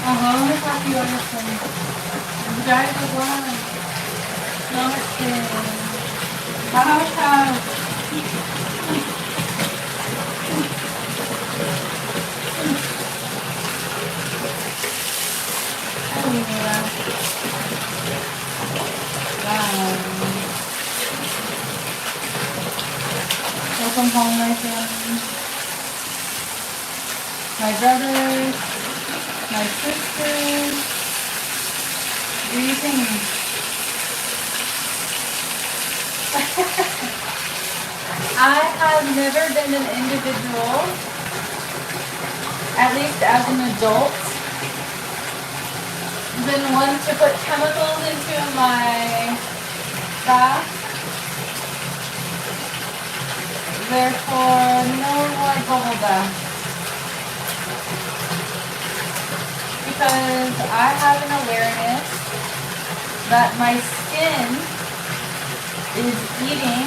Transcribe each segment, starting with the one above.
Aham, tá aqui, olha só. Já é igual. Namaste. Mahasha. Wow. Welcome home, my friends. My brothers, my sisters. Greetings. I have never been an individual, at least as an adult, been one to put chemicals into my bath. Therefore, no more bubble bath. Because I have an awareness that my skin is eating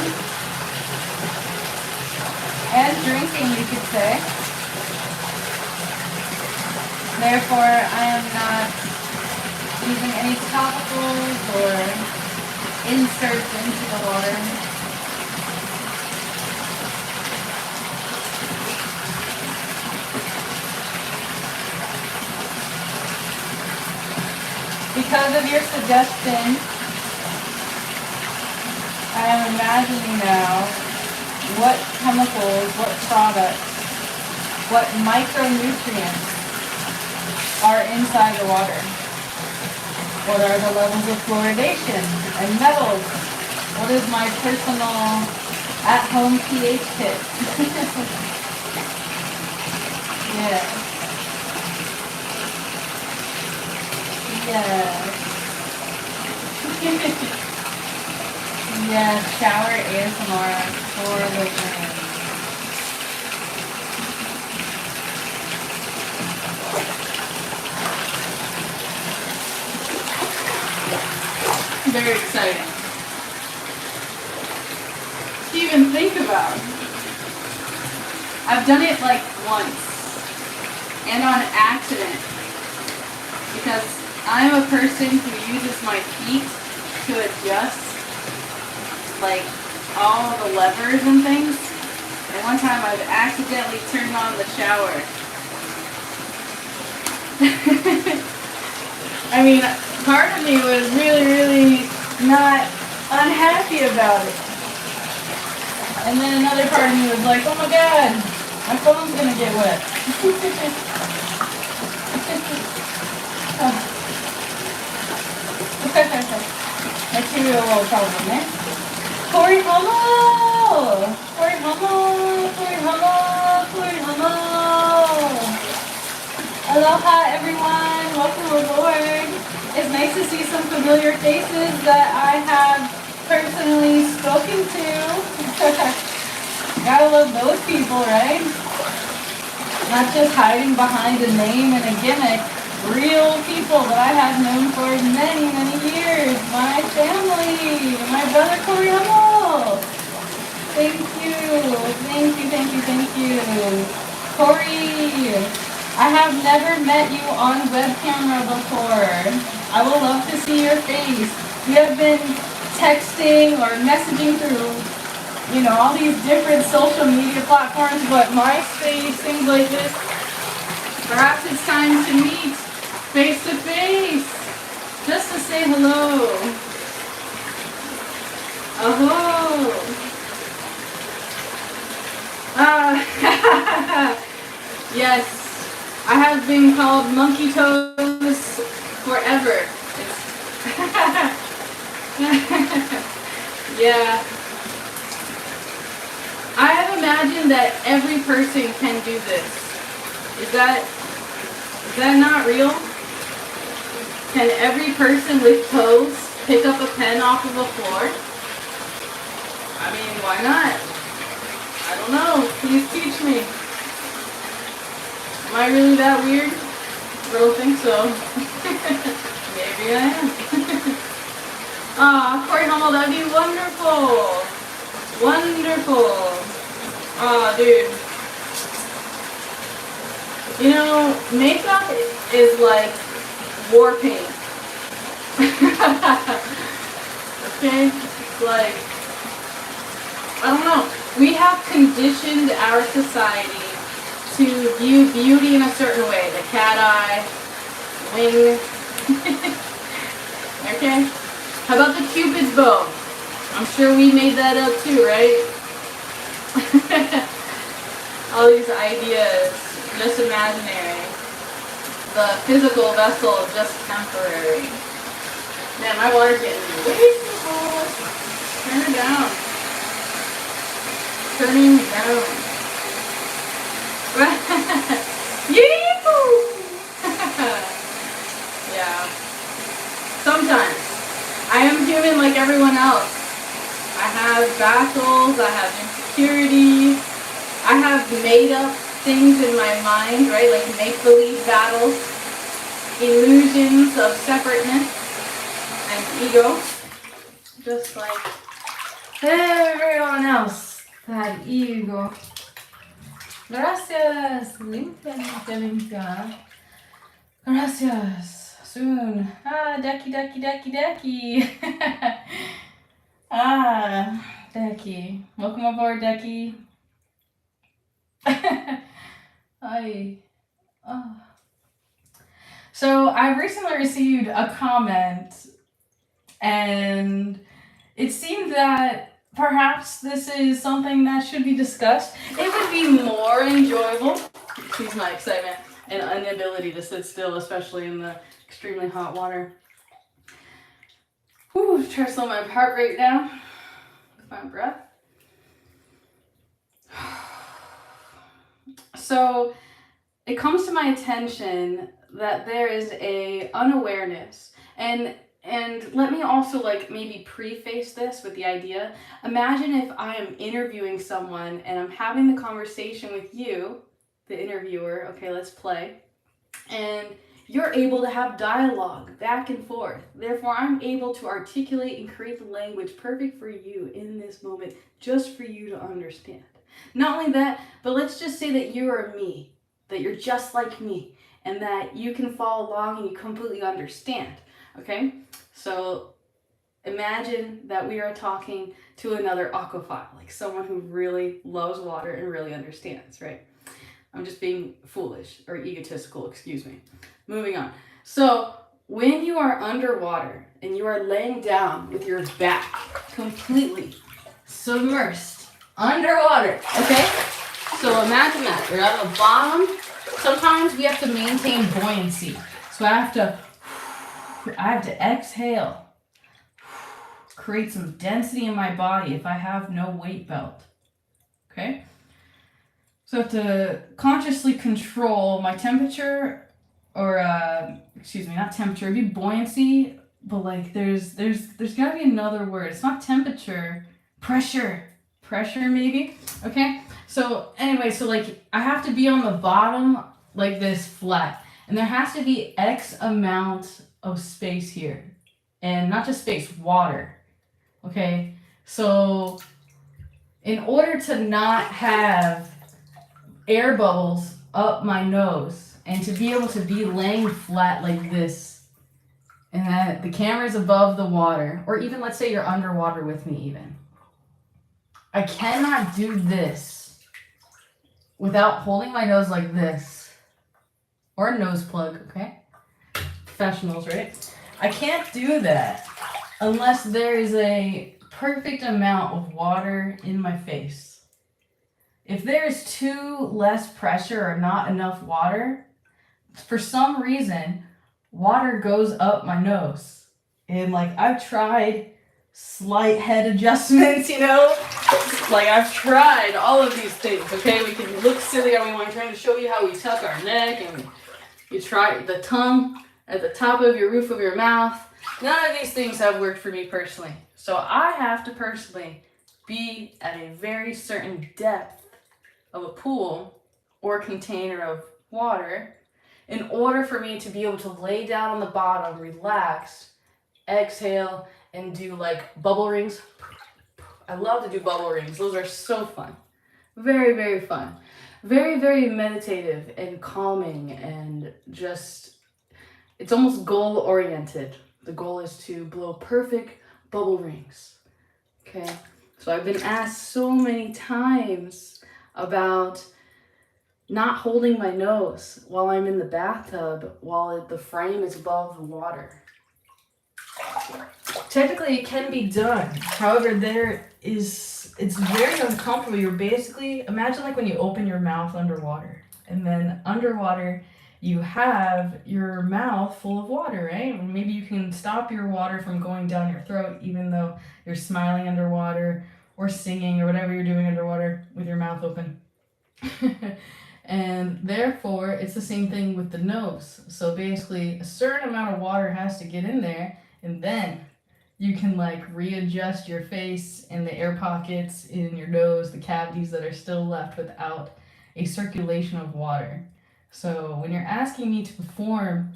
and drinking, you could say. Therefore, I am not using any topicals or inserts into the water. Because of your suggestion, I am imagining now what chemicals, what products, what micronutrients are inside the water. What are the levels of fluoridation and metals? What is my personal at-home pH kit? Yeah. Yes. Yeah, shower ASMR for the brain. Very exciting to even think about. I've done it like once and on accident because I'm a person who uses my feet to adjust like all the levers and things. And one time I've accidentally turned on the shower. I mean, part of me was really not unhappy about it. And then another part of me was like, oh my god, my phone's gonna get wet. Let's give you a little problem, eh? Corey Hummel! Corey Hummel! Corey Hummel! Corey Hummel! Aloha, everyone! Welcome aboard! It's nice to see some familiar faces that I have personally spoken to. Gotta love those people, right? Not just hiding behind a name and a gimmick. Real people that I have known for many years. My family. My brother Corey Hummel. Thank you. Thank you. Corey, I have never met you on web camera before. I would love to see your face. We have been texting or messaging through, you know, all these different social media platforms, but MySpace, things like this. Perhaps it's time to meet face to face, just to say hello. Oh. Yes, I have been called monkey toes forever. Yeah. I have imagined that every person can do this. Is that not real? Can every person with toes pick up a pen off of a floor? I mean, why not? I don't know. Please teach me. Am I really that weird? I don't think so. Maybe I am. Aw, Corey Hummel, that'd be wonderful. Wonderful. Aw, dude. You know, makeup is like war paint. Okay? It's like, I don't know. We have conditioned our society to view beauty in a certain way. The cat eye, wing. Okay? How about the Cupid's bow? I'm sure we made that up too, right? All these ideas, just imaginary. The physical vessel, just temporary. Man, my water's getting way too hot. Turn it down. Turning down. Yee-hoo! Yeah. Sometimes. I am human like everyone else. I have battles, I have insecurity, I have made up things in my mind, right? Like make-believe battles, illusions of separateness and ego. Just like everyone else, that ego. Gracias, limpia, limpia, limpia. Gracias. Soon. Ah, Decky, Decky, Decky, Decky. Ah, Decky. Welcome aboard, Decky. Hi. Oh. So I recently received a comment, and it seemed that perhaps this is something that should be discussed. It would be more enjoyable. Excuse my excitement and inability to sit still, especially in the extremely hot water. Whew, try to slow my heart rate down with my breath. So it comes to my attention that there is a unawareness, and let me also like maybe preface this with the idea. Imagine if I am interviewing someone and I'm having the conversation with you, the interviewer. Okay, let's play. And you're able to have dialogue back and forth. Therefore, I'm able to articulate and create the language perfect for you in this moment, just for you to understand. Not only that, but let's just say that you are me, that you're just like me, and that you can follow along and you completely understand, okay? So imagine that we are talking to another aquaphile, like someone who really loves water and really understands, right? I'm just being foolish or egotistical, excuse me. Moving on. So when you are underwater and you are laying down with your back completely submersed underwater, okay? So imagine that. You're at the bottom. Sometimes we have to maintain buoyancy. So I have to exhale. Create some density in my body if I have no weight belt. Okay? So I have to consciously control my temperature, or not temperature, it'd be buoyancy, but like there's gotta be another word. It's not temperature, pressure maybe, okay? So anyway, so like I have to be on the bottom like this flat, and there has to be X amount of space here, and not just space, water, okay? So in order to not have air bubbles up my nose and to be able to be laying flat like this, and that the camera's above the water, or even let's say you're underwater with me even, I cannot do this without holding my nose like this, or a nose plug, okay? Professionals, right? I can't do that unless there is a perfect amount of water in my face. If there is too less pressure or not enough water, for some reason, water goes up my nose. And like I've tried slight head adjustments, you know? Like I've tried all of these things, okay? We can look silly all we want. I'm trying to show you how we tuck our neck, and you try the tongue at the top of your roof of your mouth. None of these things have worked for me personally. So I have to personally be at a very certain depth of a pool or container of water in order for me to be able to lay down on the bottom, relax, exhale, and do like bubble rings. I love to do bubble rings. Those are so fun. Very, very fun. Very, very meditative and calming, and just it's almost goal oriented. The goal is to blow perfect bubble rings. Okay, so I've been asked so many times about not holding my nose while I'm in the bathtub while the frame is above the water. Technically, it can be done. However, it's very uncomfortable. You're basically, imagine like when you open your mouth underwater, and then underwater you have your mouth full of water, right? Maybe you can stop your water from going down your throat, even though you're smiling underwater or singing or whatever you're doing underwater with your mouth open. And therefore, it's the same thing with the nose. So basically, a certain amount of water has to get in there, and then you can like readjust your face and the air pockets in your nose, the cavities that are still left without a circulation of water. So when you're asking me to perform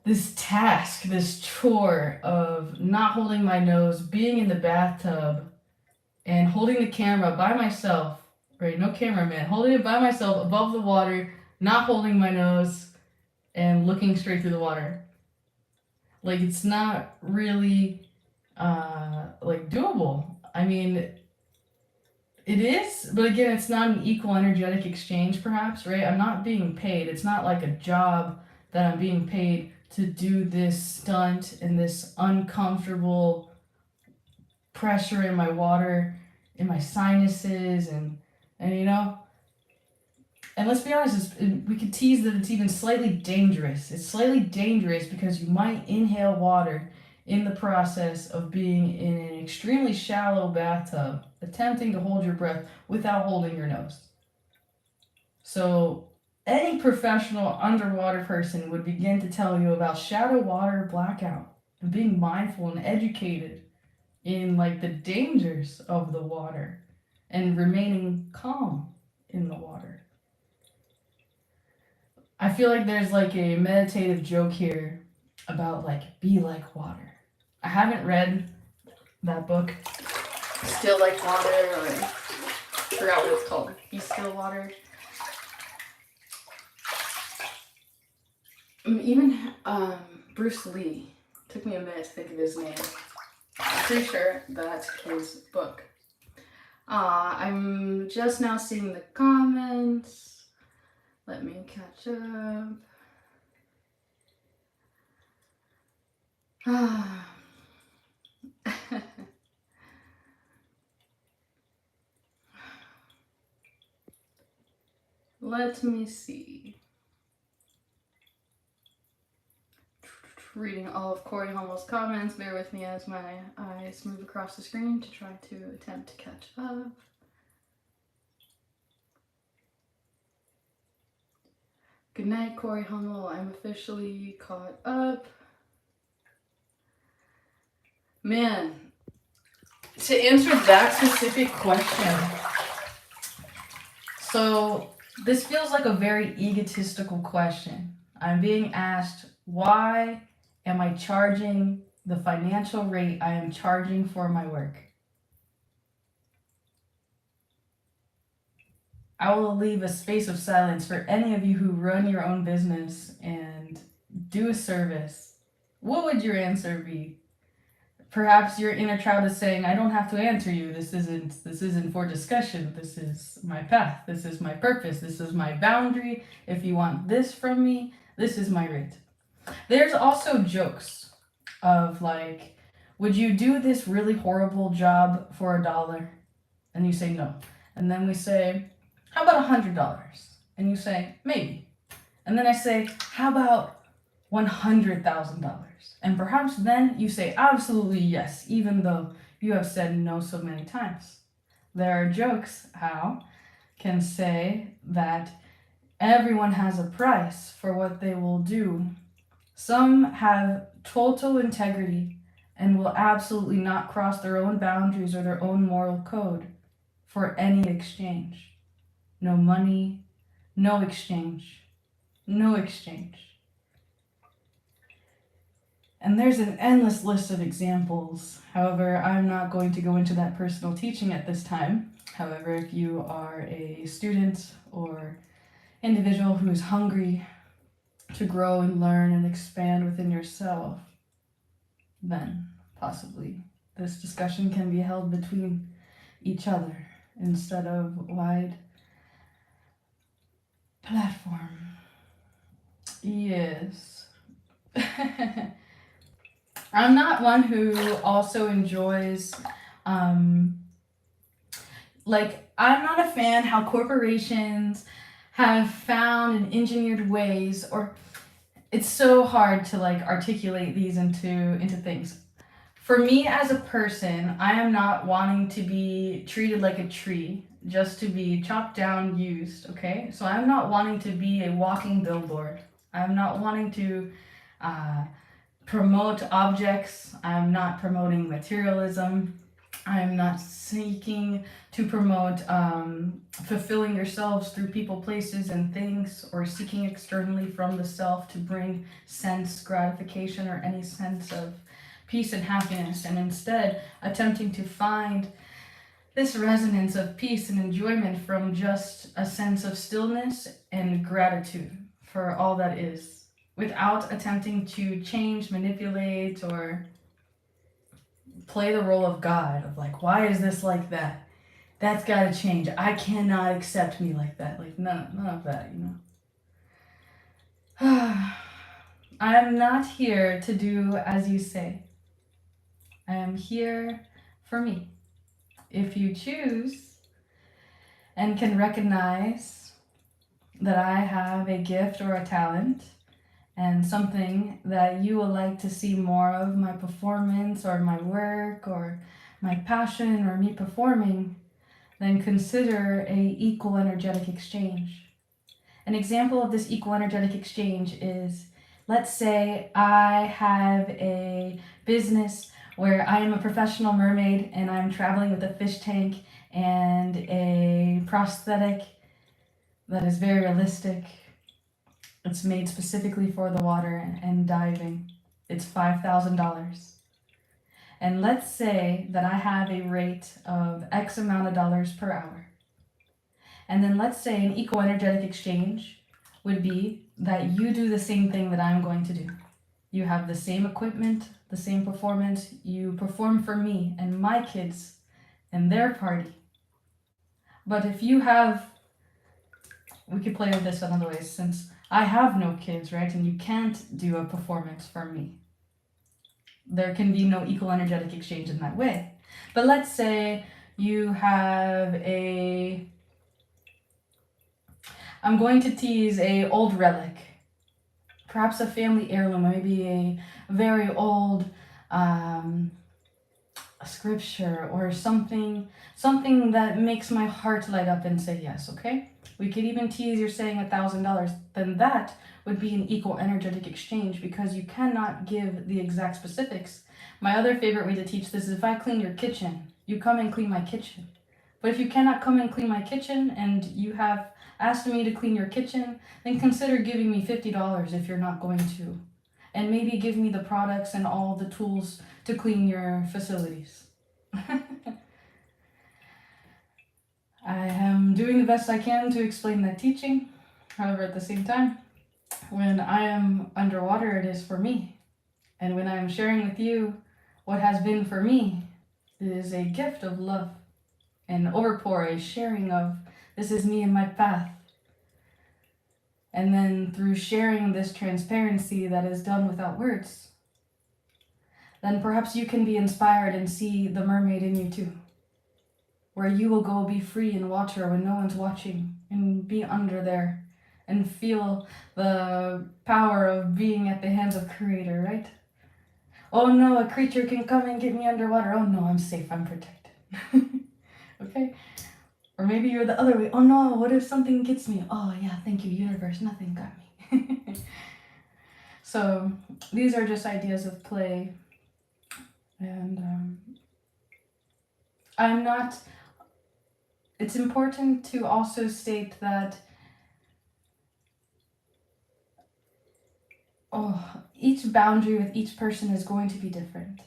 this task, this chore of not holding my nose, being in the bathtub, and holding the camera by myself, right? No cameraman, holding it by myself above the water, not holding my nose, and looking straight through the water. Like, it's not really like doable. I mean, it is, but again, it's not an equal energetic exchange, perhaps, right? I'm not being paid. It's not like a job that I'm being paid to do this stunt and this uncomfortable pressure in my water, in my sinuses, and you know. And let's be honest, we could tease that it's even slightly dangerous. It's slightly dangerous because you might inhale water in the process of being in an extremely shallow bathtub, attempting to hold your breath without holding your nose. So any professional underwater person would begin to tell you about shadow water blackout and being mindful and educated in like the dangers of the water and remaining calm in the water. I feel like there's like a meditative joke here about like be like water. I haven't read that book, Still Like Water, or I forgot what it's called. Be Still Water. Even Bruce Lee. Took me a minute to think of his name. I'm pretty sure that's his book. I'm just now seeing the comments. Let me catch up. Let me see. Reading all of Corey Hummel's comments. Bear with me as my eyes move across the screen to try to attempt to catch up. Good night, Corey Hummel. I'm officially caught up. Man, to answer that specific question, so this feels like a very egotistical question. I'm being asked, why am I charging the financial rate I am charging for my work? I will leave a space of silence for any of you who run your own business and do a service. What would your answer be? Perhaps your inner child is saying, I don't have to answer you. This isn't for discussion. This is my path. This is my purpose. This is my boundary. If you want this from me, this is my rate. There's also jokes of like, would you do this really horrible job for $1? And you say no. And then we say, how about $100? And you say, maybe. And then I say, how about $100,000? And perhaps then you say absolutely yes, even though you have said no so many times. There are jokes how can say that everyone has a price for what they will do. Some have total integrity and will absolutely not cross their own boundaries or their own moral code for any exchange. No money, no exchange, no exchange. And there's an endless list of examples. However, I'm not going to go into that personal teaching at this time. However, if you are a student or individual who is hungry to grow and learn and expand within yourself, then possibly this discussion can be held between each other instead of wide platform. Yes. I'm not one who also enjoys, like, I'm not a fan how corporations have found and engineered ways, or it's so hard to like articulate these into things. For me as a person, I am not wanting to be treated like a tree, just to be chopped down, used, okay? So I'm not wanting to be a walking billboard. I'm not wanting to promote objects. I'm not promoting materialism. I'm not seeking to promote fulfilling yourselves through people, places, and things, or seeking externally from the self to bring sense gratification or any sense of peace and happiness, and instead attempting to find this resonance of peace and enjoyment from just a sense of stillness and gratitude for all that is, without attempting to change, manipulate, or play the role of God, of like, why is this like that? That's gotta change. I cannot accept me like that. Like, none of that, you know. I am not here to do as you say. I am here for me. If you choose and can recognize that I have a gift or a talent and something that you would like to see more of, my performance or my work or my passion or me performing, then consider a equal energetic exchange. An example of this equal energetic exchange is, let's say I have a business where I am a professional mermaid and I'm traveling with a fish tank and a prosthetic that is very realistic. It's made specifically for the water and diving. It's $5,000. And let's say that I have a rate of X amount of dollars per hour. And then let's say an equal energetic exchange would be that you do the same thing that I'm going to do. You have the same equipment, the same performance. You perform for me and my kids and their party. But if you have, we could play with this another way, since I have no kids, right? And you can't do a performance for me. There can be no equal energetic exchange in that way. But let's say you have I'm going to tease a old relic, perhaps a family heirloom, maybe a very old scripture or something that makes my heart light up and say yes, okay? We could even tease you're saying $1,000, then that would be an equal energetic exchange because you cannot give the exact specifics. My other favorite way to teach this is if I clean your kitchen, you come and clean my kitchen. But if you cannot come and clean my kitchen and you have asked me to clean your kitchen, then consider giving me $50 if you're not going to. And maybe give me the products and all the tools to clean your facilities. I am doing the best I can to explain that teaching. However, at the same time, when I am underwater, it is for me. And when I am sharing with you what has been for me, it is a gift of love, an overpour, a sharing of this is me and my path. And then through sharing this transparency that is done without words, then perhaps you can be inspired and see the mermaid in you too, where you will go be free in water when no one's watching and be under there and feel the power of being at the hands of Creator, right? Oh no, a creature can come and get me underwater. Oh no, I'm safe, I'm protected. Okay? Or maybe you're the other way. Oh no, what if something gets me? Oh yeah, thank you, universe, nothing got me. So these are just ideas of play. And it's important to also state that each boundary with each person is going to be different.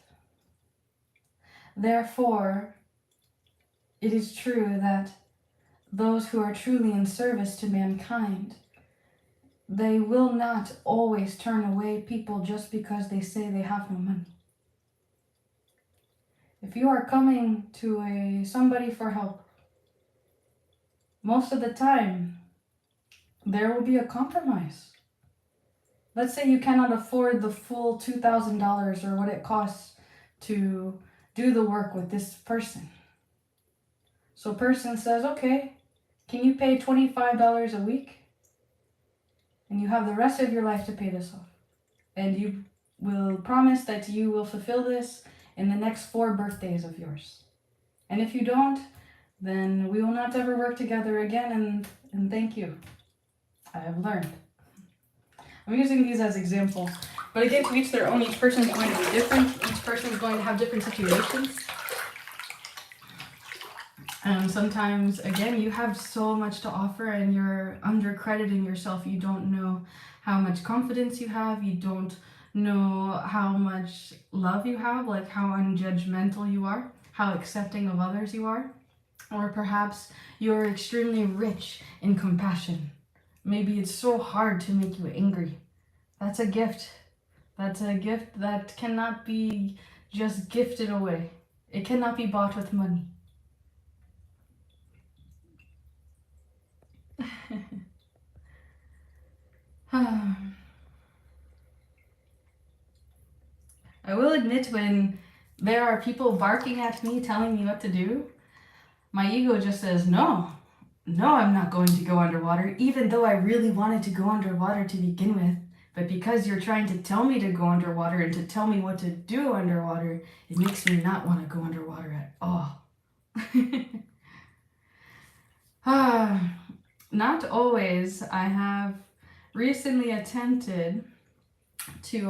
Therefore, it is true that those who are truly in service to mankind they will not always turn away people just because they say they have no money. If you are coming to somebody for help, most of the time, there will be a compromise. Let's say you cannot afford the full $2,000 or what it costs to do the work with this person. So a person says, okay, can you pay $25 a week? And you have the rest of your life to pay this off. And you will promise that you will fulfill this in the next 4 birthdays of yours. And if you don't, then we will not ever work together again, and thank you. I have learned. I'm using these as examples. But again, to each their own, each person is going to be different. Each person is going to have different situations. And sometimes, again, you have so much to offer and you're undercrediting yourself. You don't know how much confidence you have. You don't know how much love you have, like how unjudgmental you are, how accepting of others you are. Or perhaps you're extremely rich in compassion. Maybe it's so hard to make you angry. That's a gift. That's a gift that cannot be just gifted away. It cannot be bought with money. I will admit, when there are people barking at me, telling me what to do, my ego just says, no, I'm not going to go underwater, even though I really wanted to go underwater to begin with. But because you're trying to tell me to go underwater and to tell me what to do underwater, it makes me not want to go underwater at all. Not always. I have recently attempted to,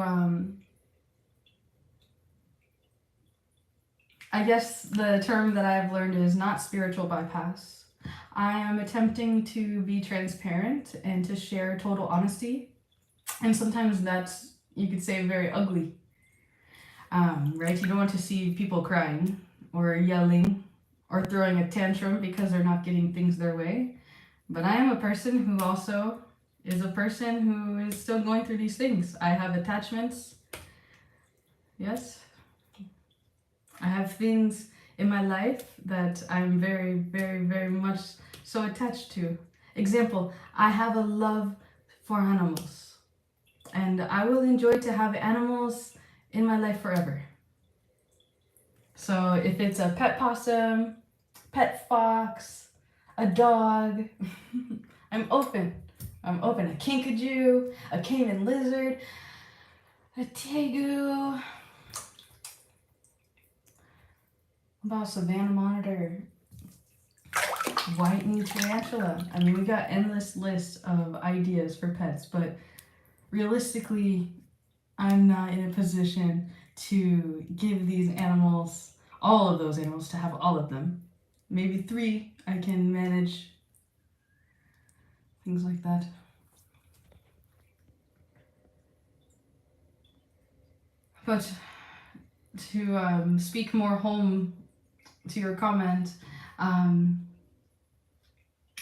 I guess the term that I've learned is not spiritual bypass. I am attempting to be transparent and to share total honesty. And sometimes that's, you could say, very ugly. Right? You don't want to see people crying or yelling or throwing a tantrum because they're not getting things their way. But I am a person who also is a person who is still going through these things. I have attachments. Yes. I have things in my life that I'm very, very, very much so attached to. Example, I have a love for animals. And I will enjoy to have animals in my life forever. So if it's a pet possum, pet fox, a dog, I'm open. I'm open. A kinkajou, a caiman lizard, a tegu. About savannah monitor, white-knee tarantula. I mean, we got endless lists of ideas for pets, but realistically, I'm not in a position to give these animals, all of those animals, to have all of them. Maybe 3 I can manage. Things like that. But to speak more home to your comment,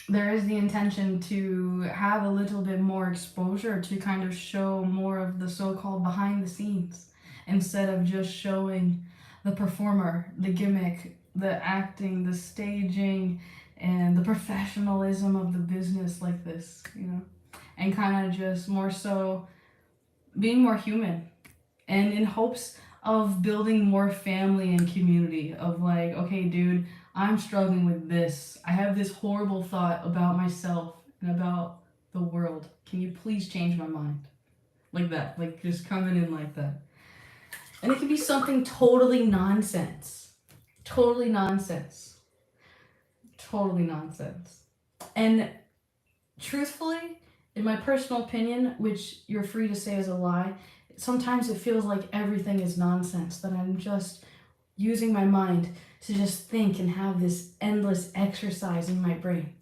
there is the intention to have a little bit more exposure to kind of show more of the so-called behind the scenes instead of just showing the performer, the gimmick, the acting, the staging, and the professionalism of the business like this, you know, and kind of just more so being more human, and in hopes of building more family and community of like, okay, dude, I'm struggling with this. I have this horrible thought about myself and about the world. Can you please change my mind? Like that, like just coming in like that. And it can be something totally nonsense. Totally nonsense. Totally nonsense. And truthfully, in my personal opinion, which you're free to say is a lie, sometimes it feels like everything is nonsense, that I'm just using my mind to just think and have this endless exercise in my brain.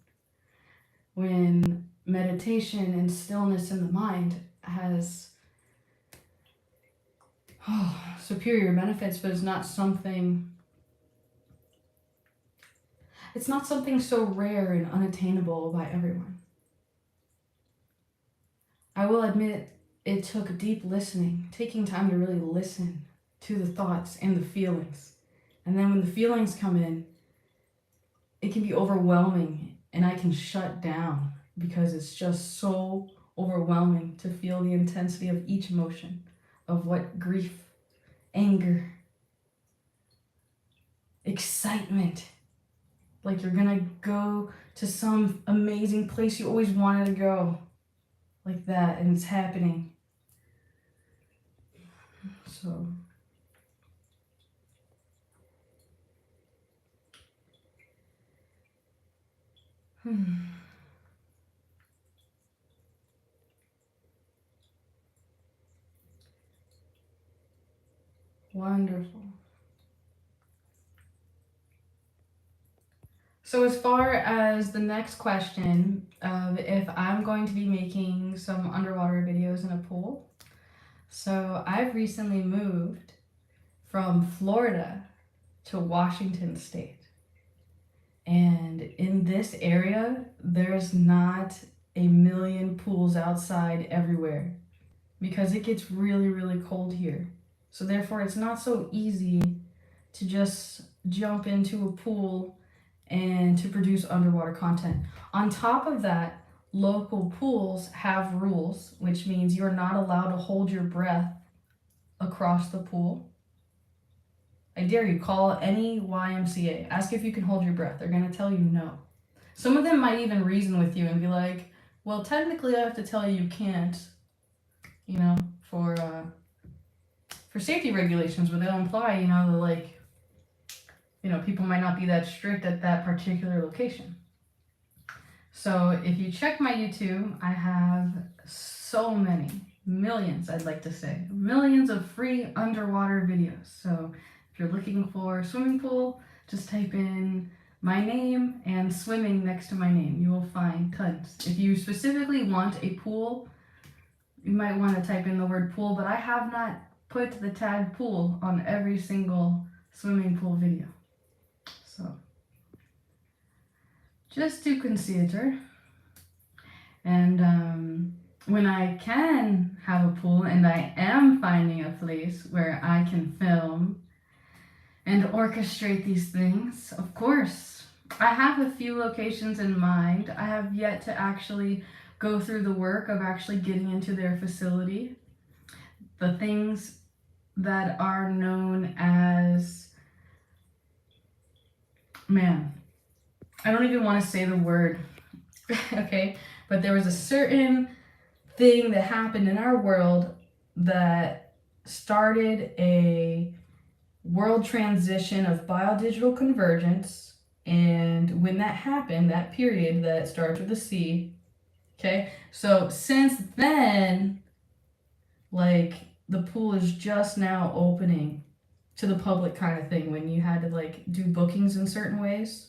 When meditation and stillness in the mind has superior benefits, but it's not something so rare and unattainable by everyone. I will admit it took deep listening, taking time to really listen to the thoughts and the feelings. And then when the feelings come in, it can be overwhelming and I can shut down because it's just so overwhelming to feel the intensity of each emotion, of what grief, anger, excitement, like you're gonna go to some amazing place you always wanted to go, like that, and it's happening. So wonderful. So as far as the next question of if I'm going to be making some underwater videos in a pool, so I've recently moved from Florida to Washington State. And in this area, there's not a million pools outside everywhere because it gets really, really cold here. So therefore, it's not so easy to just jump into a pool and to produce underwater content. On top of that, local pools have rules, which means you're not allowed to hold your breath across the pool. I dare you, call any YMCA. Ask if you can hold your breath. They're going to tell you no. Some of them might even reason with you and be like, well, technically I have to tell you can't, you know, for safety regulations, where they'll imply, you know, like, you know, people might not be that strict at that particular location. So if you check my YouTube, I have so many, millions, I'd like to say, millions of free underwater videos. So if you're looking for a swimming pool, just type in my name and swimming next to my name. You will find tons. If you specifically want a pool, you might want to type in the word pool, but I have not put the tag pool on every single swimming pool video. So just to consider. And when I can have a pool and I am finding a place where I can film and orchestrate these things, of course. I have a few locations in mind. I have yet to actually go through the work of actually getting into their facility. The things that are known as, man, I don't even want to say the word, okay? But there was a certain thing that happened in our world that started a world transition of biodigital convergence. And when that happened, that period that starts with a C, okay? So since then, like, the pool is just now opening to the public kind of thing, when you had to like do bookings in certain ways,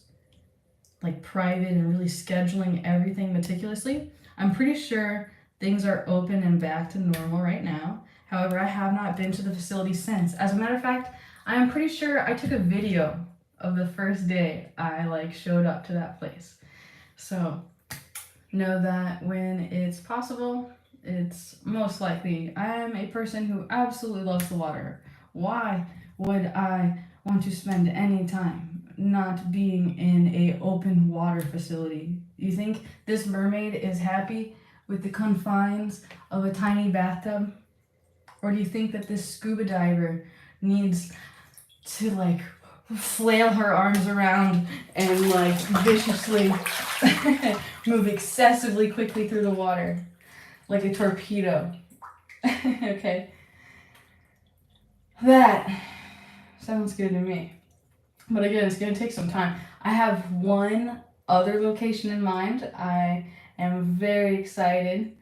like private, and really scheduling everything meticulously. I'm pretty sure things are open and back to normal right now. However, I have not been to the facility since. As a matter of fact, I am pretty sure I took a video of the first day I like showed up to that place. So know that when it's possible, it's most likely. I am a person who absolutely loves the water. Why would I want to spend any time not being in a open water facility? You think this mermaid is happy with the confines of a tiny bathtub? Or do you think that this scuba diver needs to like flail her arms around and like viciously move excessively quickly through the water like a torpedo? Okay. That sounds good to me. But again, it's going to take some time. I have one other location in mind. I am very excited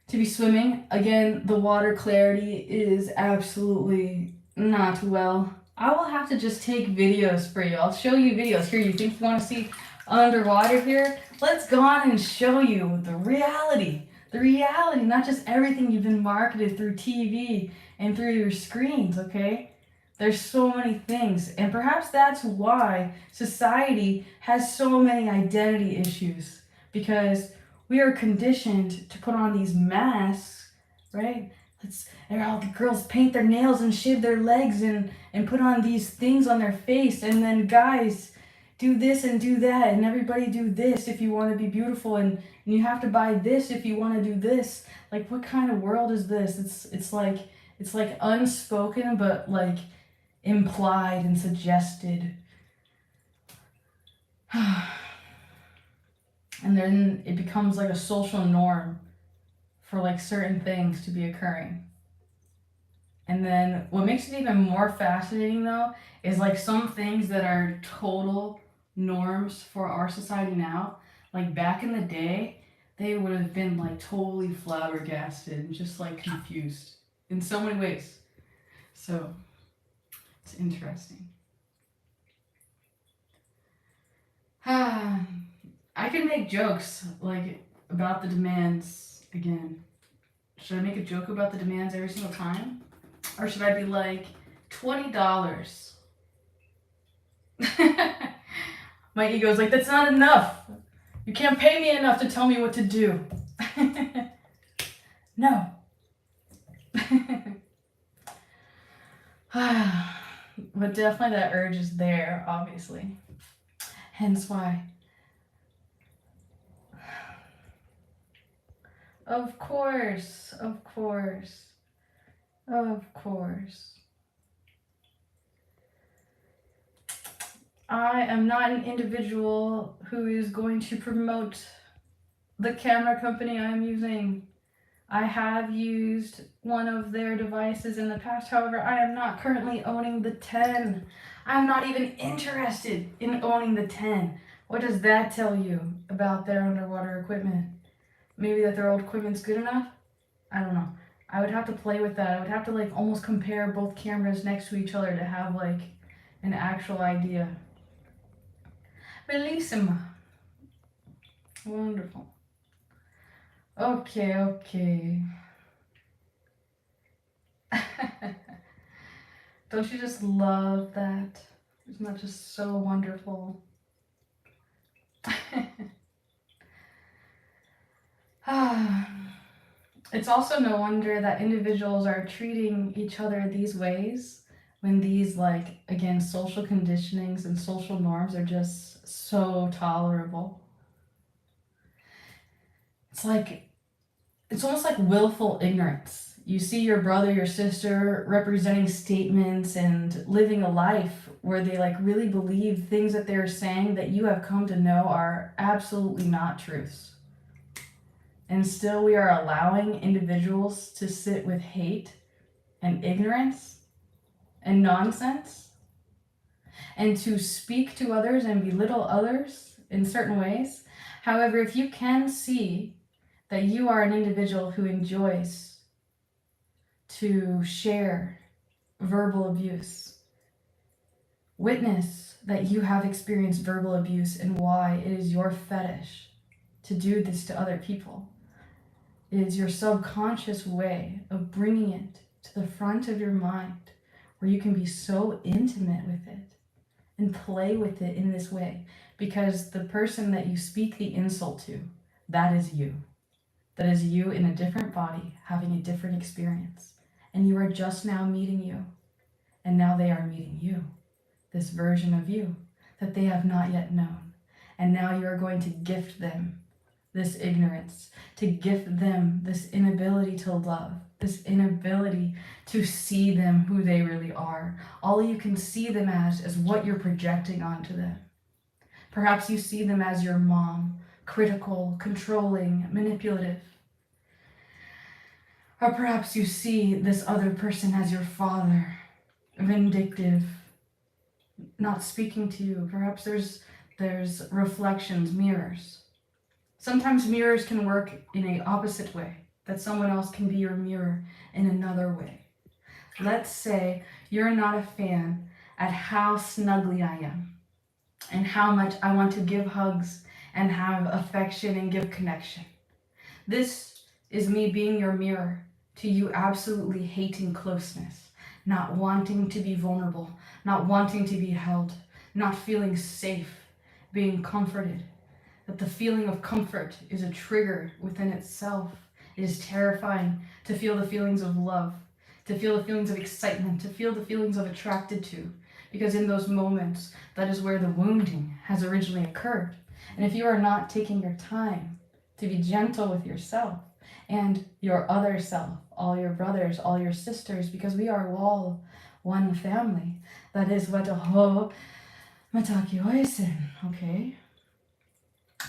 to be swimming. Again, the water clarity is absolutely not well. I will have to just take videos for you. I'll show you videos. Here, you think you want to see underwater here? Let's go on and show you the reality. The reality, not just everything you've been marketed through TV and through your screens, okay? There's so many things. And perhaps that's why society has so many identity issues. Because We are conditioned to put on these masks, right? And all the girls paint their nails and shave their legs and put on these things on their face, and then guys do this and do that, and everybody do this if you want to be beautiful, and you have to buy this if you want to do this. Like, what kind of world is this? It's like unspoken but like implied and suggested. And then it becomes like a social norm for like certain things to be occurring. And then what makes it even more fascinating though is like some things that are total norms for our society now, like back in the day, they would have been like totally flabbergasted and just like confused in so many ways. So it's interesting. I can make jokes like about the demands again. Should I make a joke about the demands every single time? Or should I be like, $20? My ego's like, that's not enough. You can't pay me enough to tell me what to do. No. But definitely that urge is there, obviously. Hence why. Of course. I am not an individual who is going to promote the camera company I am using. I have used one of their devices in the past, however, I am not currently owning the 10. I'm not even interested in owning the 10. What does that tell you about their underwater equipment? Maybe that their old equipment's good enough? I don't know. I would have to play with that. I would have to like almost compare both cameras next to each other to have like an actual idea. Bellissima. Wonderful. Okay. Don't you just love that? Isn't that just so wonderful? It's also no wonder that individuals are treating each other these ways when these, like, again, social conditionings and social norms are just so tolerable. It's almost like willful ignorance. You see your brother, your sister representing statements and living a life where they like really believe things that they're saying that you have come to know are absolutely not truths. And still we are allowing individuals to sit with hate and ignorance and nonsense and to speak to others and belittle others in certain ways. However, if you can see that you are an individual who enjoys to share verbal abuse, witness that you have experienced verbal abuse and why it is your fetish to do this to other people. It is your subconscious way of bringing it to the front of your mind where you can be so intimate with it and play with it in this way, because the person that you speak the insult to, that is you. That is you in a different body having a different experience. And you are just now meeting you. And now they are meeting you, this version of you that they have not yet known. And now you are going to gift them this ignorance, to gift them this inability to love, this inability to see them who they really are. All you can see them as is what you're projecting onto them. Perhaps you see them as your mom, critical, controlling, manipulative. Or perhaps you see this other person as your father, vindictive, not speaking to you. Perhaps there's reflections, mirrors. Sometimes mirrors can work in an opposite way, that someone else can be your mirror in another way. Let's say you're not a fan at how snuggly I am and how much I want to give hugs and have affection and give connection. This is me being your mirror to you absolutely hating closeness, not wanting to be vulnerable, not wanting to be held, not feeling safe, being comforted. that the feeling of comfort is a trigger within itself. It is terrifying to feel the feelings of love, to feel the feelings of excitement, to feel the feelings of attracted to, because in those moments, that is where the wounding has originally occurred. And if you are not taking your time to be gentle with yourself and your other self, all your brothers, all your sisters, because we are all one family, that is what ho mataki oisen, okay?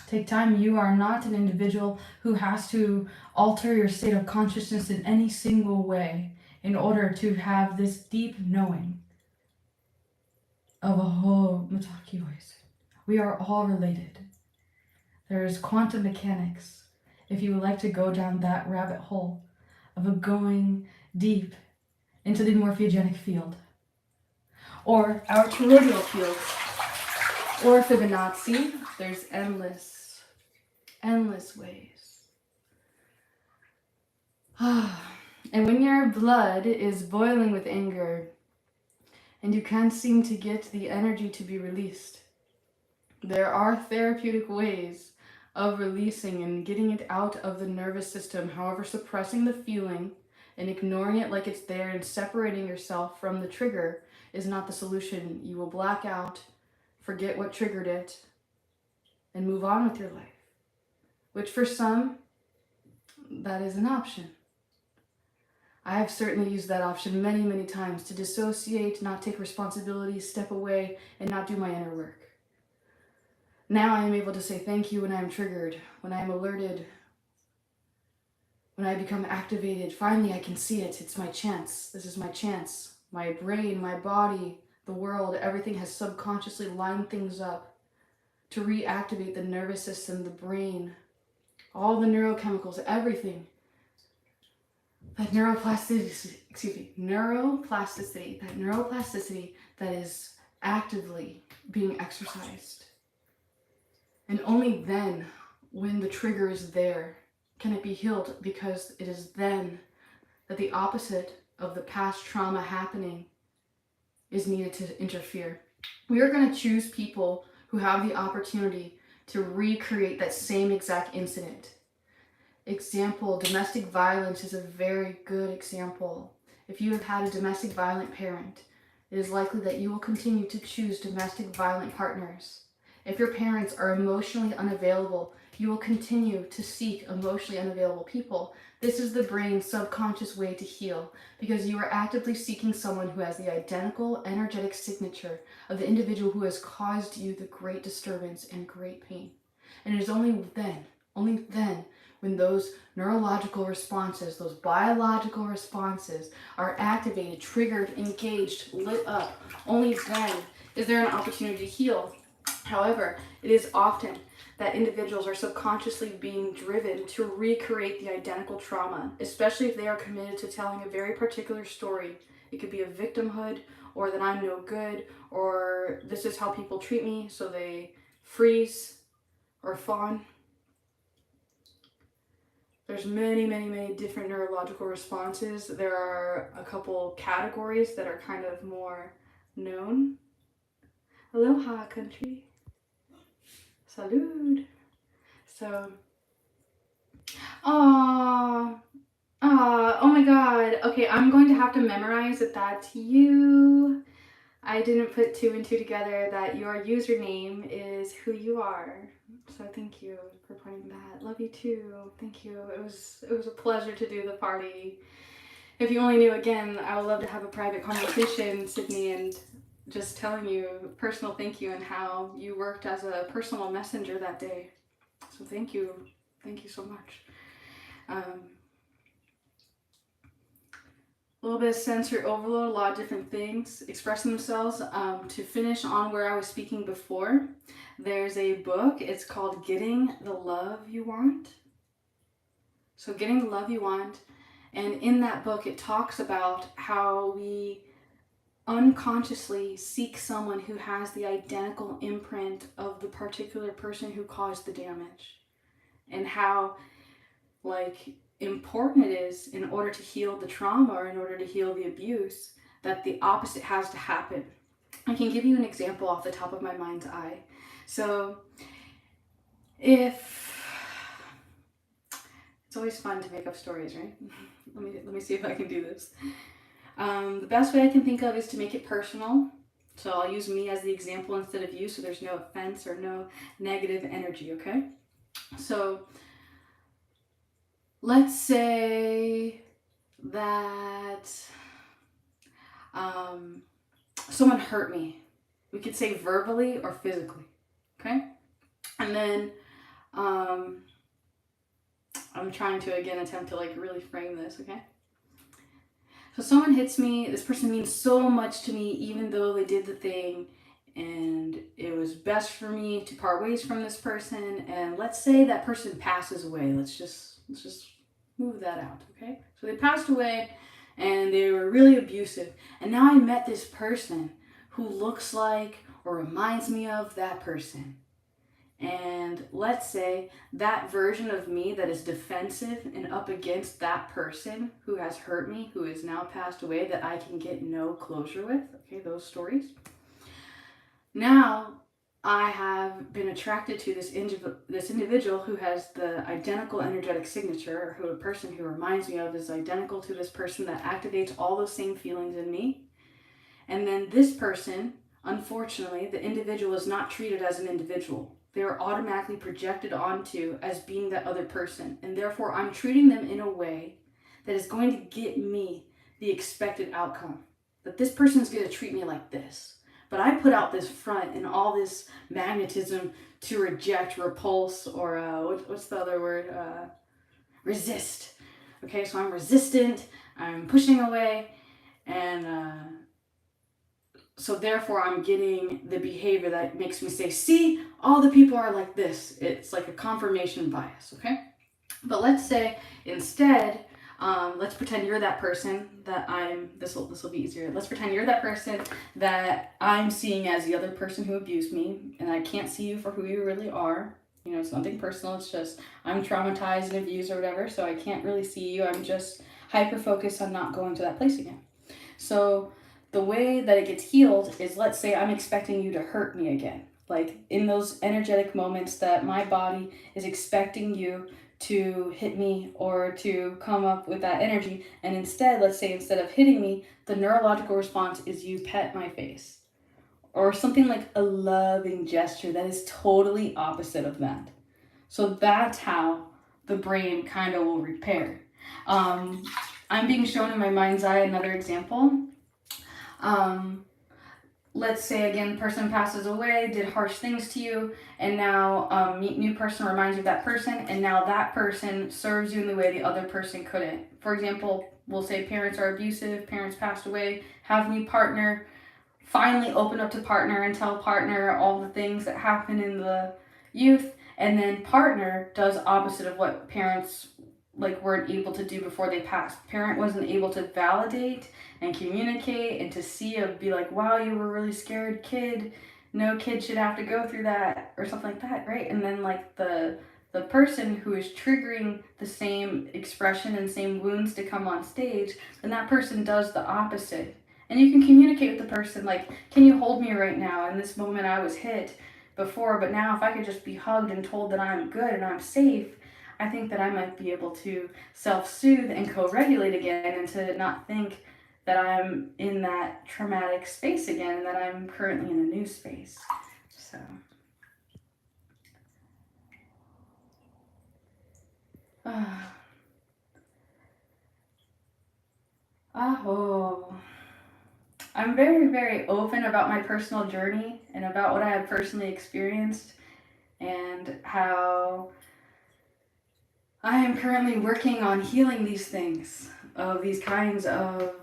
Take time. You are not an individual who has to alter your state of consciousness in any single way in order to have this deep knowing of a ho mataki oisen. We are all related. There is quantum mechanics, if you would like to go down that rabbit hole of a going deep into the morphogenic field, or our toroidal field, or Fibonacci. There's endless ways. And when your blood is boiling with anger and you can't seem to get the energy to be released, there are therapeutic ways of releasing and getting it out of the nervous system. However, suppressing the feeling and ignoring it like it's there and separating yourself from the trigger is not the solution. You will black out, forget what triggered it, and move on with your life. Which for some, that is an option. I have certainly used that option many, many times to dissociate, not take responsibility, step away, and not do my inner work. Now I am able to say thank you when I am triggered, when I am alerted, when I become activated. Finally, I can see it. It's my chance. This is my chance. My brain, my body, the world, everything has subconsciously lined things up to reactivate the nervous system, the brain, all the neurochemicals, everything. That neuroplasticity that is actively being exercised. And only then, when the trigger is there, can it be healed, because it is then that the opposite of the past trauma happening is needed to interfere. We are going to choose people who have the opportunity to recreate that same exact incident. Example, domestic violence is a very good example. If you have had a domestic violent parent, it is likely that you will continue to choose domestic violent partners. If your parents are emotionally unavailable, you will continue to seek emotionally unavailable people. This is the brain's subconscious way to heal, because you are actively seeking someone who has the identical energetic signature of the individual who has caused you the great disturbance and great pain. And it is only then, when those neurological responses, those biological responses are activated, triggered, engaged, lit up, only then is there an opportunity to heal. However, it is often that individuals are subconsciously being driven to recreate the identical trauma, especially if they are committed to telling a very particular story. It could be a victimhood, or that I'm no good, or this is how people treat me, so they freeze or fawn. There's many, many, many different neurological responses. There are a couple categories that are kind of more known. Aloha, country. Salud. So, oh my god. Okay, I'm going to have to memorize that that's you. I didn't put two and two together, that your username is who you are. So thank you for pointing that. Love you too. Thank you. It was a pleasure to do the party. If you only knew, again, I would love to have a private conversation, Sydney, and just telling you a personal thank you and how you worked as a personal messenger that day. So thank you. Thank you so much. A little bit of sensory overload, a lot of different things expressing themselves. To finish on where I was speaking before, there's a book. It's called Getting the Love You Want. So Getting the Love You Want. And in that book, it talks about how we unconsciously seek someone who has the identical imprint of the particular person who caused the damage, and how important it is, in order to heal the trauma or in order to heal the abuse, that the opposite has to happen. I can give you an example off the top of my mind's eye. So If it's always fun to make up stories, right? Let me see if I can do this. The best way I can think of is to make it personal. So I'll use me as the example instead of you, so there's no offense or no negative energy, okay? So let's say that someone hurt me. We could say verbally or physically, okay? And then I'm trying to again attempt to like really frame this, okay? So someone hits me, this person means so much to me, even though they did the thing, and it was best for me to part ways from this person. And let's say that person passes away. Let's just move that out, okay? So they passed away, and they were really abusive. And now I met this person who looks like or reminds me of that person. And let's say that version of me that is defensive and up against that person who has hurt me, who is now passed away, that I can get no closure with, okay, those stories. Now I have been attracted to this individual who has the identical energetic signature, or who a person who reminds me of is identical to this person that activates all those same feelings in me. And then this person, unfortunately, the individual is not treated as an individual. They are automatically projected onto as being that other person. And therefore, I'm treating them in a way that is going to get me the expected outcome. That this person is going to treat me like this. But I put out this front and all this magnetism to reject, repulse, or what's the other word? Resist. Okay, so I'm resistant, I'm pushing away, and so therefore I'm getting the behavior that makes me say, see, all the people are like this. It's like a confirmation bias, okay? But let's say instead, let's pretend you're that person that this will be easier. Let's pretend you're that person that I'm seeing as the other person who abused me, and I can't see you for who you really are. You know, it's nothing personal, it's just I'm traumatized and abused or whatever, so I can't really see you. I'm just hyper-focused on not going to that place again. So the way that it gets healed is, let's say I'm expecting you to hurt me again. Like in those energetic moments that my body is expecting you to hit me or to come up with that energy. And instead, let's say instead of hitting me, the neurological response is you pet my face. Or something like a loving gesture that is totally opposite of that. So that's how the brain kind of will repair. I'm being shown in my mind's eye another example. Let's say again, person passes away, did harsh things to you, and now new person reminds you of that person, and now that person serves you in the way the other person couldn't. For example, we'll say parents are abusive, parents passed away, have new partner, finally open up to partner and tell partner all the things that happen in the youth, and then partner does opposite of what parents weren't able to do before they passed. Parent wasn't able to validate and communicate and to see be like, wow, you were a really scared kid. No kid should have to go through that, or something like that, right? And then like the person who is triggering the same expression and same wounds to come on stage, then that person does the opposite. And you can communicate with the person like, can you hold me right now? In this moment I was hit before, but now if I could just be hugged and told that I'm good and I'm safe, I think that I might be able to self-soothe and co-regulate again, and to not think that I'm in that traumatic space again, and that I'm currently in a new space. So. I'm very, very open about my personal journey and about what I have personally experienced, and how I am currently working on healing these things, of these kinds of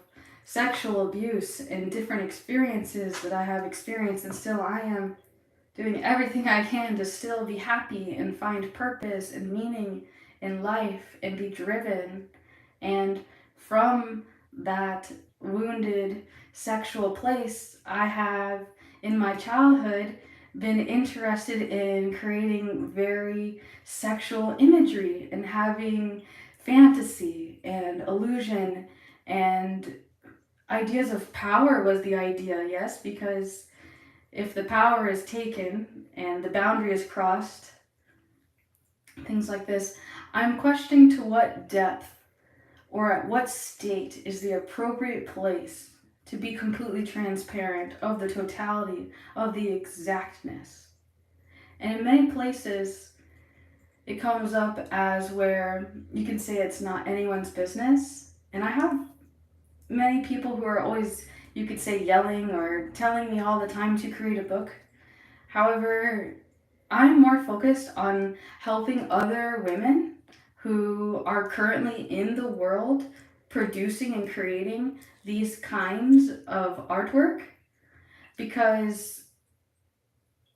sexual abuse and different experiences that I have experienced, and still I am doing everything I can to still be happy and find purpose and meaning in life and be driven. And from that wounded sexual place, I have in my childhood been interested in creating very sexual imagery and having fantasy and illusion, and ideas of power was the idea, yes, because if the power is taken and the boundary is crossed, things like this. I'm questioning to what depth or at what state is the appropriate place to be completely transparent of the totality, of the exactness. And in many places, it comes up as where you can say it's not anyone's business. And I have many people who are always, you could say, yelling or telling me all the time to create a book. However, I'm more focused on helping other women who are currently in the world producing and creating these kinds of artwork, because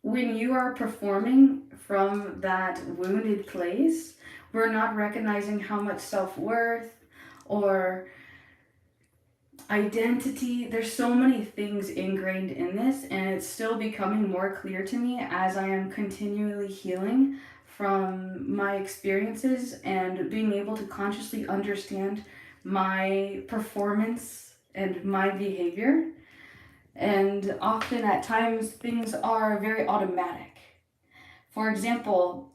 when you are performing from that wounded place, we're not recognizing how much self-worth or identity, there's so many things ingrained in this, and it's still becoming more clear to me as I am continually healing from my experiences and being able to consciously understand my performance and my behavior. And often at times things are very automatic. For example,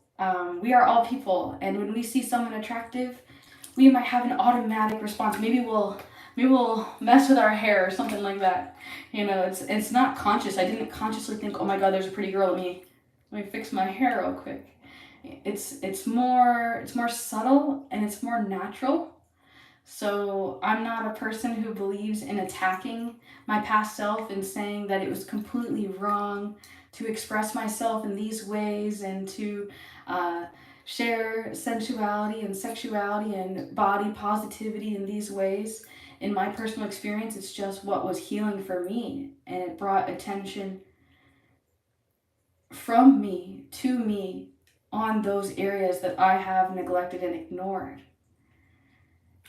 we are all people, and when we see someone attractive, we might have an automatic response. Maybe we'll mess with our hair or something like that. You know, it's not conscious. I didn't consciously think, oh my God, there's a pretty girl. Let me fix my hair real quick. It's more subtle and it's more natural. So I'm not a person who believes in attacking my past self and saying that it was completely wrong to express myself in these ways and to share sensuality and sexuality and body positivity in these ways. In my personal experience, it's just what was healing for me, and it brought attention from me to me on those areas that I have neglected and ignored.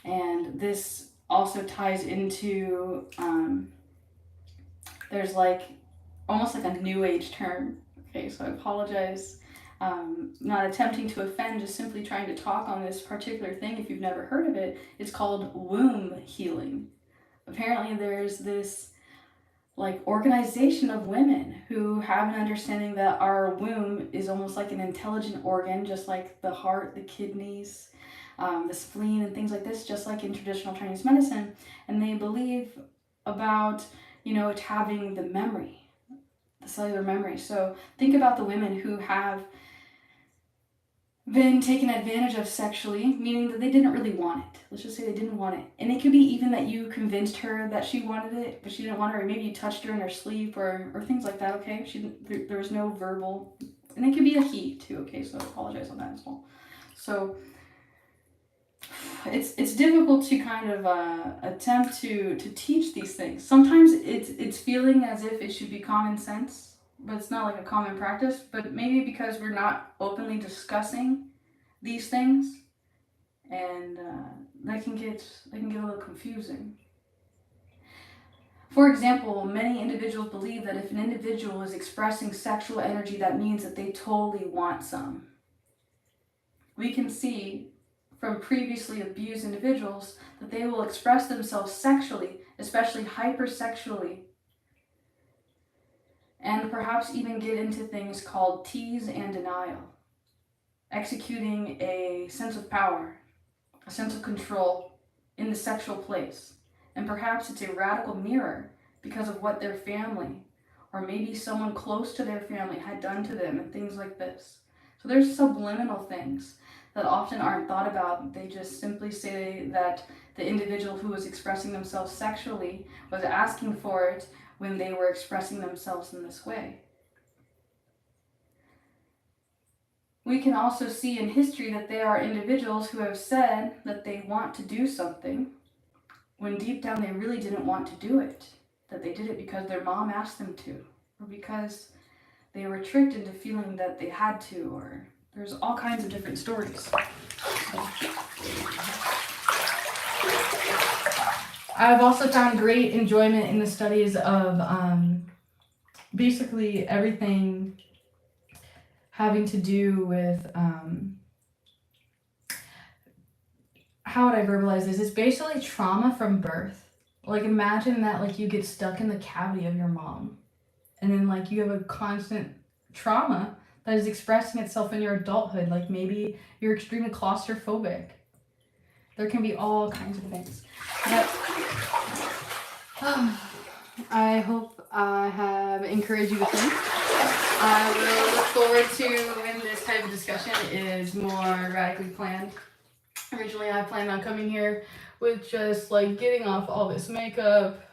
And this also ties into, there's like almost like a new age term. Okay, so I apologize. Not attempting to offend, just simply trying to talk on this particular thing. If you've never heard of it, it's called womb healing. Apparently there's this like organization of women who have an understanding that our womb is almost like an intelligent organ, just like the heart, the kidneys, the spleen, and things like this, just like in traditional Chinese medicine. And they believe about, it having the memory, the cellular memory. So think about the women who have been taken advantage of sexually, meaning that they didn't really want it. Let's just say they didn't want it. And it could be even that you convinced her that she wanted it, but she didn't want it, or maybe you touched her in her sleep or things like that, okay? There was no verbal, and it could be a he too, okay? So I apologize on that as well. So it's difficult to kind of attempt to teach these things. Sometimes it's feeling as if it should be common sense, but it's not like a common practice. But maybe because we're not openly discussing these things, and that can get a little confusing. For example, many individuals believe that if an individual is expressing sexual energy, that means that they totally want some. We can see from previously abused individuals that they will express themselves sexually, especially hypersexually, and perhaps even get into things called tease and denial, executing a sense of power, a sense of control in the sexual place. And perhaps it's a radical mirror because of what their family, or maybe someone close to their family, had done to them, and things like this. So there's subliminal things that often aren't thought about. They just simply say that the individual who was expressing themselves sexually was asking for it when they were expressing themselves in this way. We can also see in history that there are individuals who have said that they want to do something when deep down they really didn't want to do it, that they did it because their mom asked them to, or because they were tricked into feeling that they had to, or there's all kinds of different stories. I've also found great enjoyment in the studies of basically everything having to do with, how would I verbalize this? It's basically trauma from birth. Like imagine that like you get stuck in the cavity of your mom, and then like you have a constant trauma that is expressing itself in your adulthood. Like maybe you're extremely claustrophobic. There can be all kinds of things. But I hope I have encouraged you to think. I will look forward to when this type of discussion is more radically planned. Originally, I planned on coming here with just like getting off all this makeup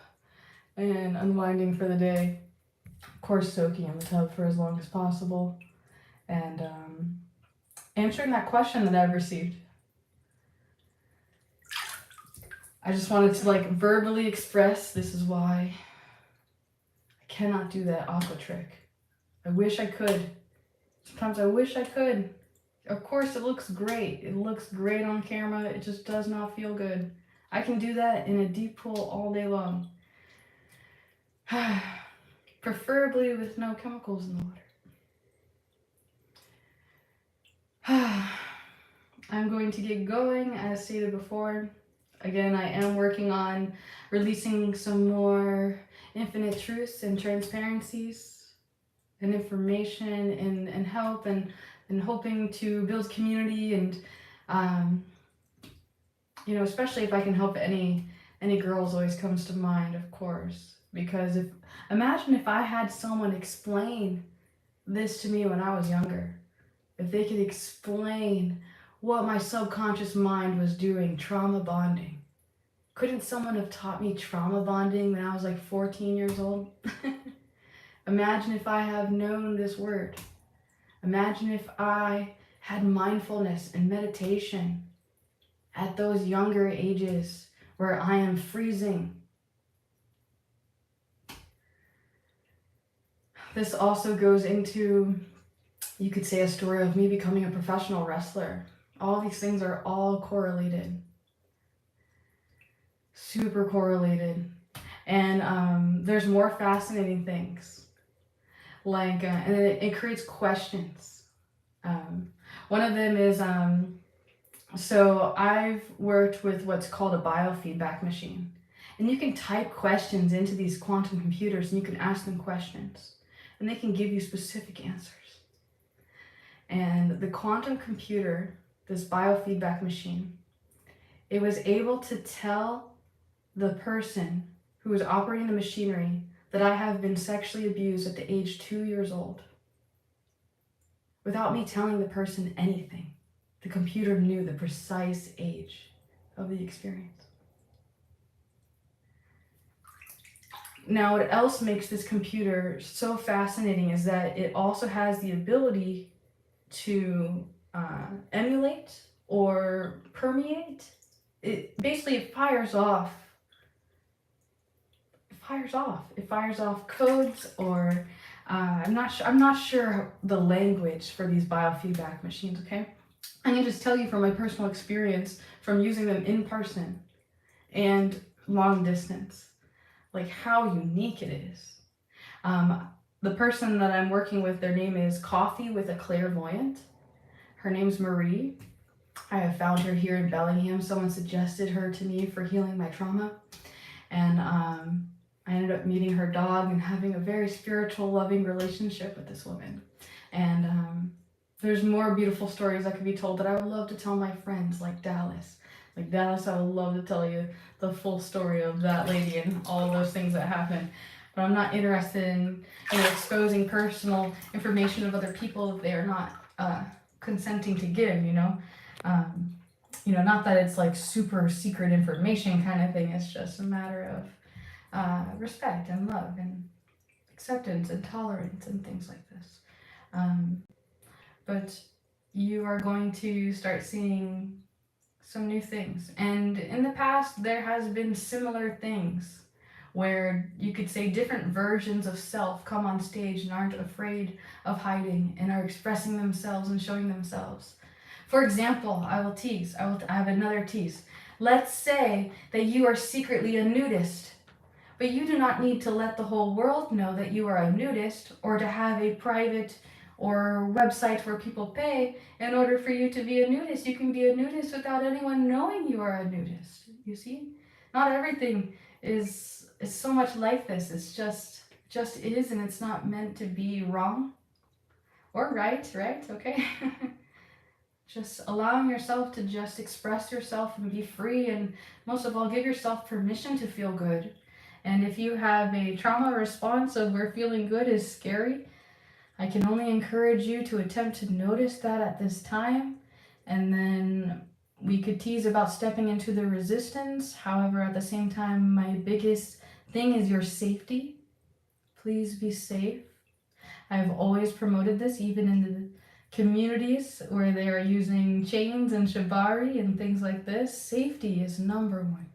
and unwinding for the day. Of course, soaking in the tub for as long as possible. And answering that question that I've received. I just wanted to like verbally express this is why I cannot do that aqua trick. I wish I could. Sometimes I wish I could. Of course, it looks great. It looks great on camera. It just does not feel good. I can do that in a deep pool all day long. Preferably with no chemicals in the water. I'm going to get going, as stated before. Again, I am working on releasing some more infinite truths and transparencies and information and help and hoping to build community and, you know, especially if I can help any girls always comes to mind, of course. Because imagine if I had someone explain this to me when I was younger. If they could explain what my subconscious mind was doing, trauma bonding. Couldn't someone have taught me trauma bonding when I was like 14 years old? Imagine if I have known this word. Imagine if I had mindfulness and meditation at those younger ages where I am freezing. This also goes into, you could say, a story of me becoming a professional wrestler. All these things are all correlated. Super correlated. And there's more fascinating things. Like, and it creates questions. One of them is, so I've worked with what's called a biofeedback machine. And you can type questions into these quantum computers and you can ask them questions. And they can give you specific answers. And the quantum computer, this biofeedback machine, it was able to tell the person who was operating the machinery that I have been sexually abused at the age 2 years old. Without me telling the person anything, the computer knew the precise age of the experience. Now, what else makes this computer so fascinating is that it also has the ability to emulate or permeate. It fires off. It fires off codes, or I'm not sure the language for these biofeedback machines. Okay, I can just tell you from my personal experience from using them in person and long distance, like how unique it is. The person that I'm working with, their name is Coffee with a Clairvoyant. Her name's Marie. I have found her here in Bellingham. Someone suggested her to me for healing my trauma. And I ended up meeting her dog and having a very spiritual, loving relationship with this woman. And there's more beautiful stories that could be told that I would love to tell my friends, like Dallas. Like Dallas, I would love to tell you the full story of that lady and all those things that happened. But I'm not interested in exposing personal information of other people if they are not consenting to give, not that it's like super secret information kind of thing. It's just a matter of respect and love and acceptance and tolerance and things like this. But you are going to start seeing some new things. And in the past, there has been similar things where you could say different versions of self come on stage and aren't afraid of hiding and are expressing themselves and showing themselves. For example, I have another tease. Let's say that you are secretly a nudist, but you do not need to let the whole world know that you are a nudist or to have a private or website where people pay in order for you to be a nudist. You can be a nudist without anyone knowing you are a nudist. You see? Not everything is so much like this. It's just is, and it's not meant to be wrong. or write, right? Okay. Just allowing yourself to just express yourself and be free, and most of all, give yourself permission to feel good. And if you have a trauma response of where feeling good is scary, I can only encourage you to attempt to notice that at this time, and then we could tease about stepping into the resistance. However, at the same time, my biggest thing is your safety. Please be safe. I've always promoted this, even in the communities where they are using chains and shibari and things like this. Safety is number one.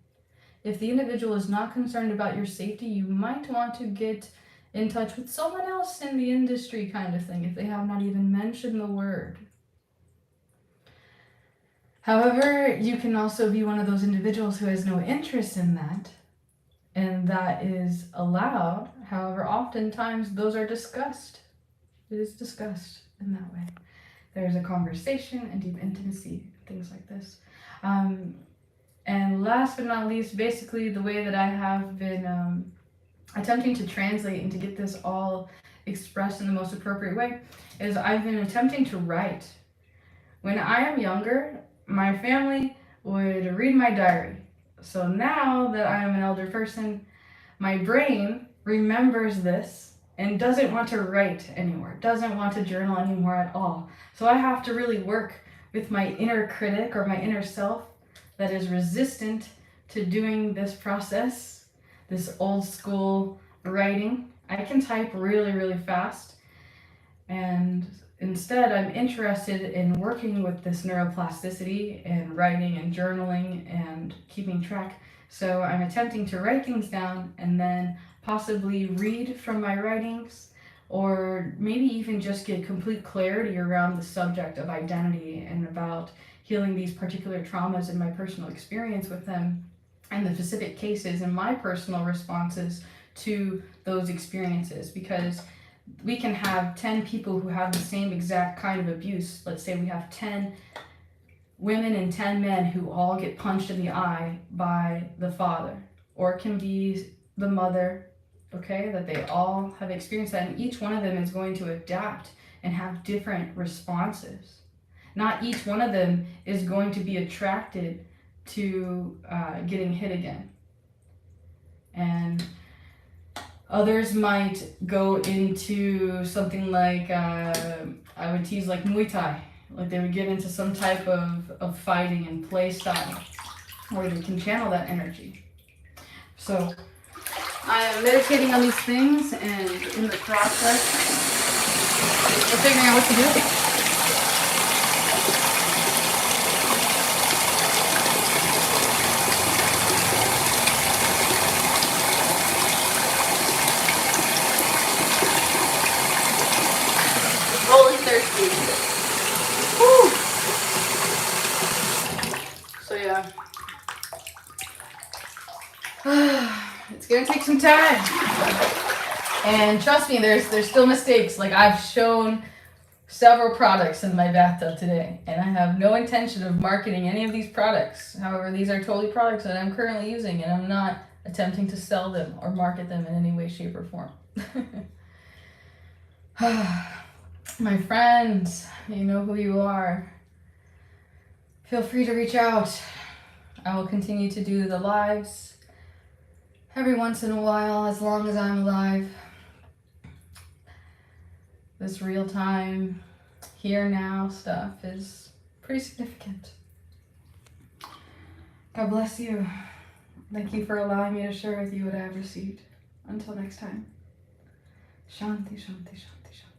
If the individual is not concerned about your safety, you might want to get in touch with someone else in the industry, kind of thing, if they have not even mentioned the word. However, you can also be one of those individuals who has no interest in that, and that is allowed. However, oftentimes those are discussed. It is discussed in that way. There's a conversation and deep intimacy, things like this. And last but not least, basically the way that I have been attempting to translate and to get this all expressed in the most appropriate way is I've been attempting to write. When I am younger, my family would read my diary. So now that I am an elder person, my brain remembers this and doesn't want to write anymore, doesn't want to journal anymore at all. So I have to really work with my inner critic or my inner self that is resistant to doing this process, this old school writing. I can type really, really fast, and instead I'm interested in working with this neuroplasticity and writing and journaling and keeping track. So I'm attempting to write things down and then possibly read from my writings, or maybe even just get complete clarity around the subject of identity and about healing these particular traumas and my personal experience with them and the specific cases and my personal responses to those experiences. Because we can have 10 people who have the same exact kind of abuse. Let's say we have 10 women and 10 men who all get punched in the eye by the father, or it can be the mother, okay, that they all have experienced that, and each one of them is going to adapt and have different responses. Not each one of them is going to be attracted to getting hit again. And others might go into something like, I would tease like Muay Thai. Like they would get into some type of fighting and play style where they can channel that energy. So I am meditating on these things, and in the process of figuring out what to do. Rolling thirsty. Woo. So yeah. It's gonna take some time. And trust me, there's still mistakes. Like I've shown several products in my bathtub today, and I have no intention of marketing any of these products. However, these are totally products that I'm currently using, and I'm not attempting to sell them or market them in any way, shape, or form. My friends, you know who you are. Feel free to reach out. I will continue to do the lives every once in a while, as long as I'm alive. This real time, here now stuff is pretty significant. God bless you. Thank you for allowing me to share with you what I have received. Until next time. Shanti, shanti, shanti, shanti.